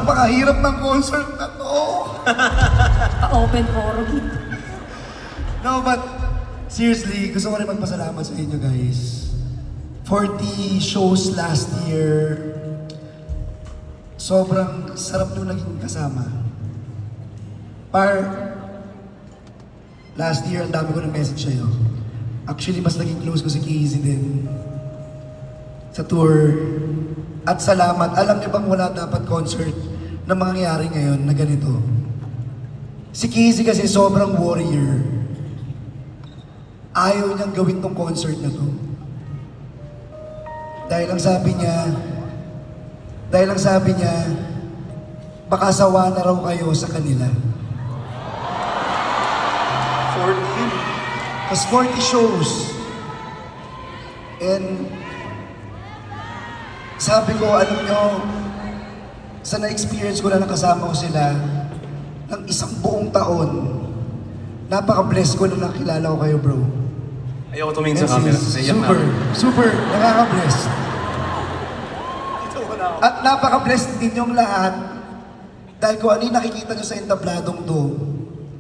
napakahirap ng concert na to. Open forum. No, but seriously, gusto ko rin magpasalamat sa inyo guys. 40 shows last year. Sobrang sarap nyo naging kasama. Last year, ang dami ko ng message sa'yo. Actually, mas naging close ko si Casey din. Sa tour. At salamat. Alam niyo bang wala dapat concert na mangyayari ngayon na ganito? Si Casey kasi sobrang warrior. Ayaw niyang gawin tong concert na to. Dahil ang sabi niya, baka sawa na raw kayo sa kanila. 40? Tapos 40 shows. And sabi ko, alam nyo, sa na-experience ko na nakasama ko sila ng isang buong taon, napaka-bless ko na nakilala ko kayo, bro. Ayoko tumingin sa camera. Naiyak na. Super, nakaka-bless. At napaka-bless din yung lahat dahil kung ano yung nakikita nyo sa entabladong to,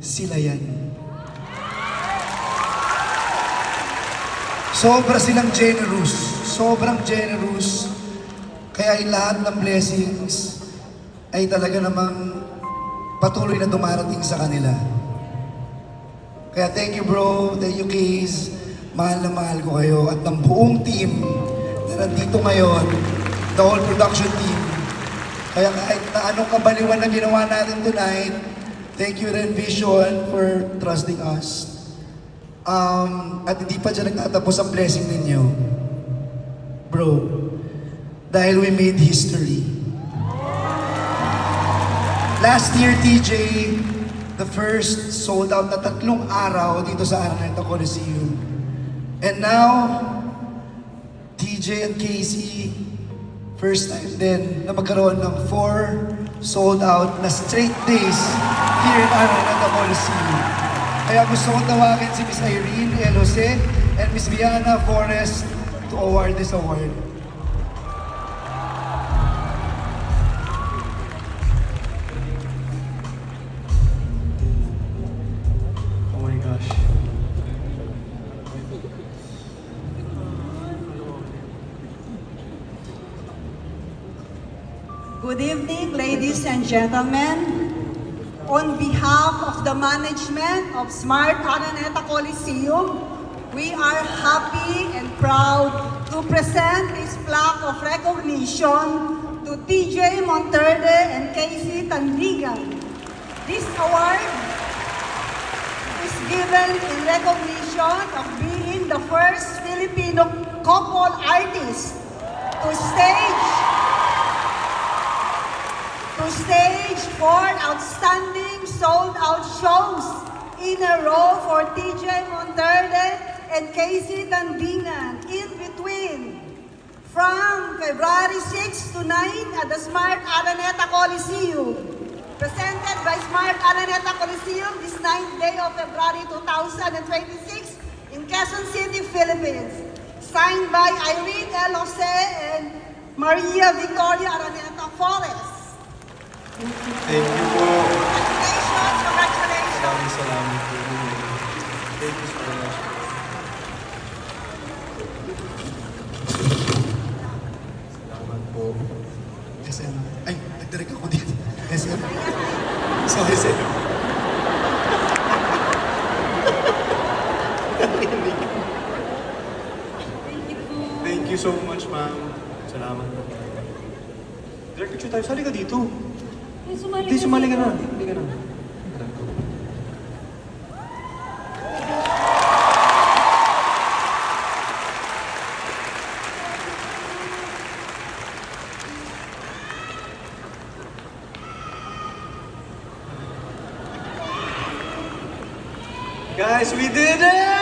sila yan. Sobrang generous. Kaya yung lahat ng blessings ay talaga namang patuloy na dumarating sa kanila. Kaya thank you bro, thank you Keys. Mahal na mahal ko kayo at ng buong team na nandito ngayon, the whole production team. Kaya kahit na anong kabaliwan na ginawa natin tonight, thank you rin Vision for trusting us. At hindi pa dyan nagtatapos ang blessing ninyo. Bro, dahil we made history. Last year, TJ, the first sold out na 3 araw dito sa Araneta Coliseum. And now, TJ and Casey, first time din na magkaroon ng 4 sold out na straight days here in Araneta Coliseum. Kaya gusto kong tawagin si Miss Irene El Jose and Miss Viana Forrest to award this award. Oh my gosh. Good evening, ladies and gentlemen. On behalf of the management of Smart Araneta Coliseum, we are happy and proud to present this plaque of recognition to TJ Monterde and Casey Tandigan. This award is given in recognition of being the first Filipino couple artist to stage 4 outstanding sold-out shows in a row for TJ Monterde and Casey Tandigan in between from February 6 to 9 at the Smart Araneta Coliseum. Presented by Smart Araneta Coliseum this 9th day of February 2026 in Quezon City, Philippines. Signed by Irene El Jose and Maria Victoria Araneta Forrest. Thank you po. Congratulations! Maraming salamat po. Thank you so much. Salamat po. SM. Ay, nagdirect ako dito. SM. Sorry, sir. Thank you so much, ma'am. Salamat po. Direct picture tayo. Sali ka dito. Hindi, sumali ka na. Hindi ka na. Guys, we did it!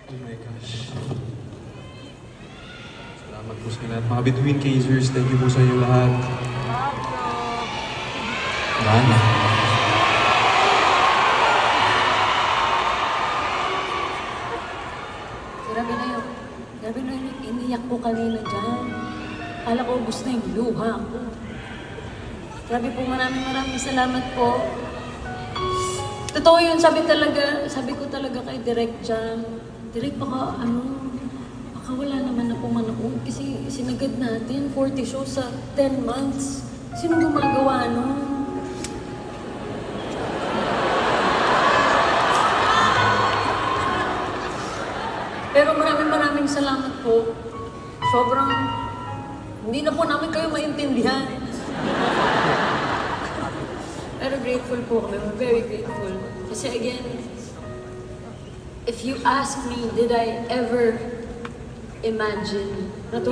Oh my gosh. Salamat po sa lahat. Mga Between Kazers, thank you po sa inyo lahat. Wala. Sira kayo. Grabe na iniyak ko kanina dyan. Kala ko ubus na yung luha ko. Grabe po, maraming salamat po. Totoo yun, sabi ko talaga kay Direk dyan. Direk, baka wala naman na pumanood. Kasi sinagad natin 40 shows sa 10 months. Sino gumagawa nun? Pero maraming salamat po. Sobrang, hindi na po namin kayo maintindihan. Pero grateful po kami. We're very grateful. Kasi again, if you ask me, did I ever imagine, did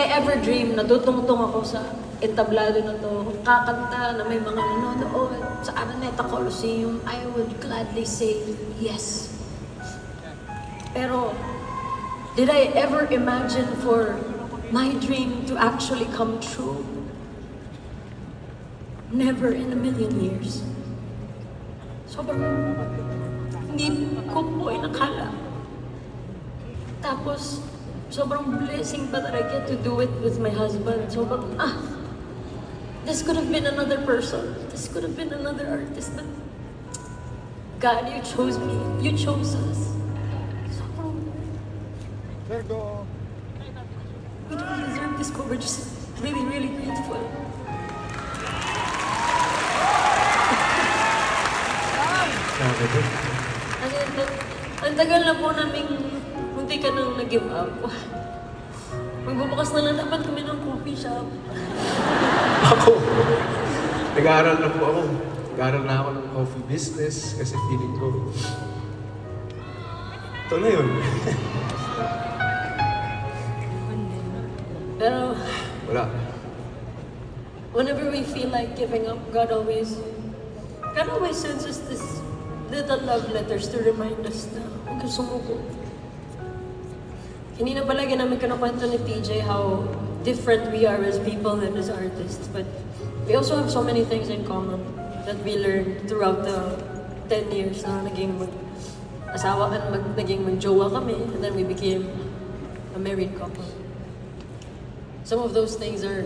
I ever dream, natutungtong ako sa entablado na to, kakanta na may mga nanonood sa Araneta Coliseum, I would gladly say yes. Pero, did I ever imagine for my dream to actually come true? Never in a million years. Sobrang hindi ko po inakala. Tapos, sobrang blessing pa that I get to do it with my husband. Sobrang, this could have been another person. This could have been another artist. But, God, you chose me. You chose us. We don't deserve this, but we're just really, really grateful. Ang tagal na po naming munti ka nang nag-give up. Magbubukas na lang dapat kami ng coffee shop. Ako, nag-aaral na po ako. Nag-aaral na ako ng coffee business kasi feeling ko, ito na yun. Pero, Wala. whenever we feel like giving up, God always sends us this little love letters to remind us na huwag kang sumuko. Hindi na palagi namin kinakwento ni TJ how different we are as people and as artists. But we also have so many things in common that we learned throughout the 10 years na naging asawa at naging mag-jowa kami, and then we became a married couple. Some of those things are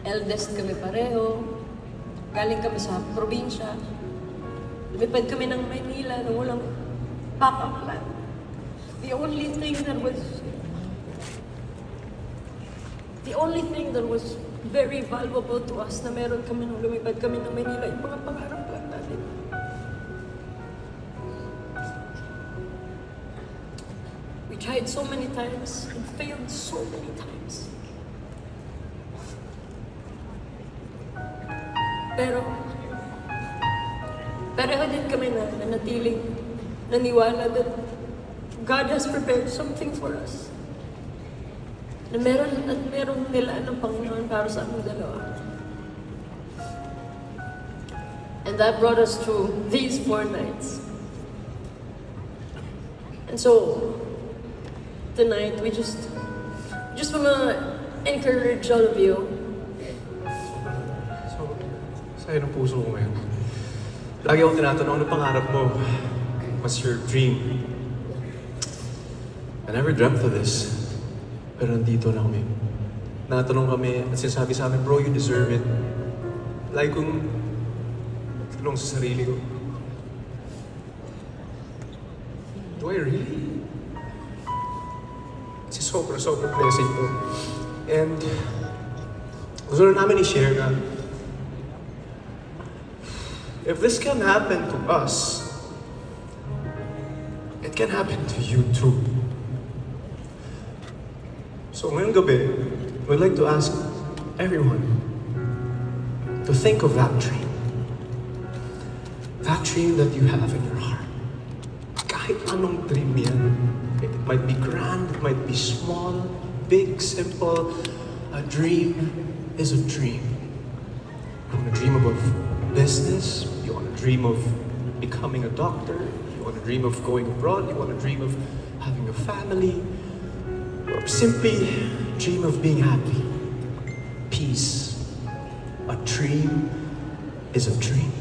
eldest kami pareho, galing kami sa probinsya, lumipad kami ng Maynila nung walang backup plan. The only thing that was very valuable to us na meron kami nung lumipad kami ng Maynila, yung mga pangarap lang natin. We tried so many times and failed so many times. Pero pareho din kami na nanatiling naniwala that God has prepared something for us. Na meron nila ng Panginoon para sa aming dalawa. And that brought us through these 4 nights. And so, tonight, we just wanna encourage all of you. Sa'yo ng puso ko ngayon. Lagi akong tinatanong, ano pangarap mo? What's your dream? I never dreamt of this. Pero nandito na kami. Natanong kami at sinasabi sa amin, bro, you deserve it. Lagi kong tanong sa sarili ko, do I really? Kasi sobrang blessing ko. And gusto na namin i-share na if this can happen to us, it can happen to you too. So ngayong gabi, we'd like to ask everyone to think of that dream. That dream that you have in your heart. Kahit anong dream yan. It might be grand, it might be small, big, simple. A dream is a dream. You want to dream about business, you want to dream of becoming a doctor, you want to dream of going abroad, you want to dream of having a family, or simply dream of being happy. Peace. A dream is a dream.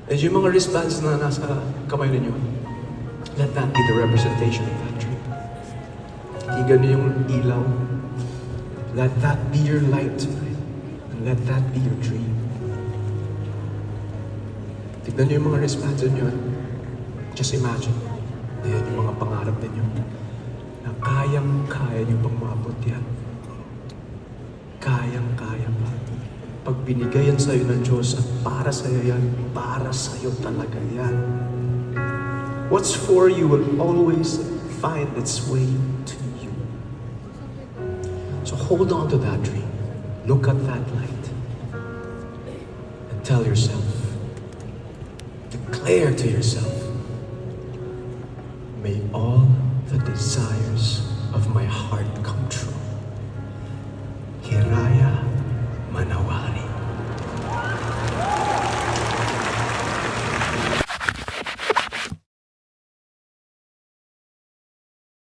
And yung mga wristbands na nasa kamay ninyo, let that be the representation of that dream. Tingnan niyo yung ilaw. Let that be your light tonight. And let that be your dream. Tignan niyo yung mga wristbands niyo. Just imagine. Ayan yung mga pangarap ninyo. Na kayang-kaya niyo pang maabot yan. Kayang-kaya pa. Pag binigay yan sa'yo ng Diyos at para sa'yo yan, para sa'yo talaga yan. What's for you will always find its way to you. So hold on to that dream. Look at that light. And tell yourself, declare to yourself, may all the desires of my heart come true. Hiraya